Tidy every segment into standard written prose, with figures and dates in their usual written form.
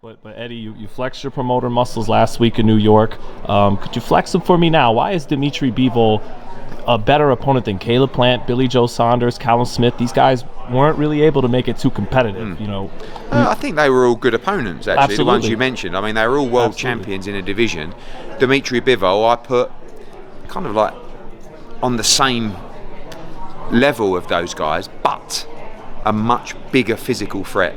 But Eddie, you flexed your promoter muscles last week in New York. Could you flex them for me now? Why is Dmitry Bivol a better opponent than Caleb Plant, Billy Joe Saunders, Callum Smith? These guys weren't really able to make it too competitive, I think they were all good opponents, actually. Absolutely. The ones you mentioned. I mean, they were all world champions in a division. Dmitry Bivol, I put kind of like on the same level of those guys, but a much bigger physical threat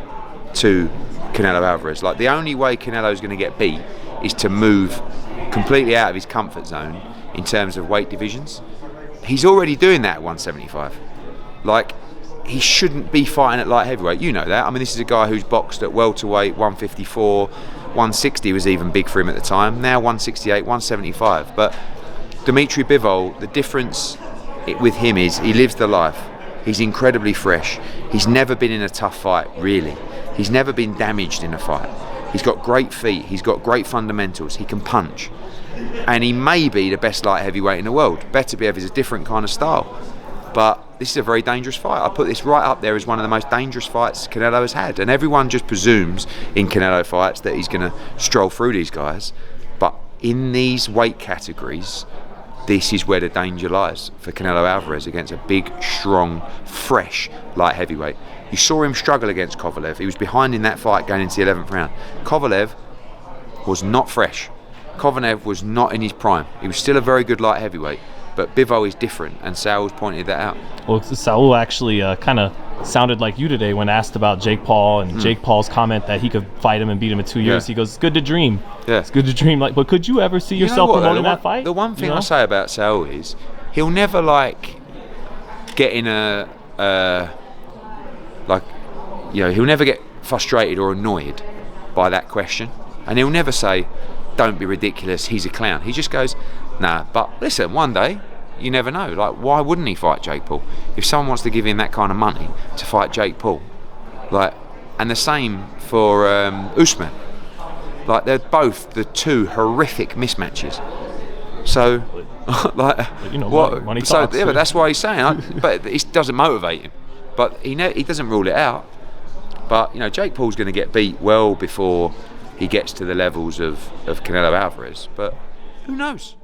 to Canelo Alvarez. Like, the only way Canelo's going to get beat is to move completely out of his comfort zone in terms of weight divisions. He's already doing that at 175. Like, he shouldn't be fighting at light heavyweight. You know that. I mean, this is a guy who's boxed at welterweight, 154, 160 was even big for him at the time. Now 168, 175. But Dmitry Bivol, the difference with him is he lives the life. He's incredibly fresh. He's never been in a tough fight, really. He's never been damaged in a fight. He's got great feet. He's got great fundamentals. He can punch. And he may be the best light heavyweight in the world. Beterbiev is a different kind of style. But this is a very dangerous fight. I put this right up there as one of the most dangerous fights Canelo has had. And everyone just presumes in Canelo fights that he's going to stroll through these guys. But in these weight categories, this is where the danger lies for Canelo Alvarez against a big, strong, fresh light heavyweight. You saw him struggle against Kovalev. He was behind in that fight going into the 11th round. Kovalev was not fresh. Kovalev was not in his prime. He was still a very good light heavyweight, but Bivol is different, and Saul's pointed that out. Well, Saul actually kind of sounded like you today when asked about Jake Paul and Jake Paul's comment that he could fight him and beat him in 2 years. He goes, "It's good to dream." Yeah, it's good to dream. Like, but could you ever see yourself promoting that fight? The one thing I say about Saul is he'll never get in he'll never get frustrated or annoyed by that question, and he'll never say, "Don't be ridiculous, he's a clown." He just goes, "Nah, but listen, one day, you never know. Like, why wouldn't he fight Jake Paul? If someone wants to give him that kind of money to fight Jake Paul, and the same for Usman. Like, they're both the two horrific mismatches. So, what? Money So, talks. yeah, but that's why he's saying. But it doesn't motivate him. But he doesn't rule it out. But Jake Paul's going to get beat well before he gets to the levels of Canelo Alvarez. But who knows?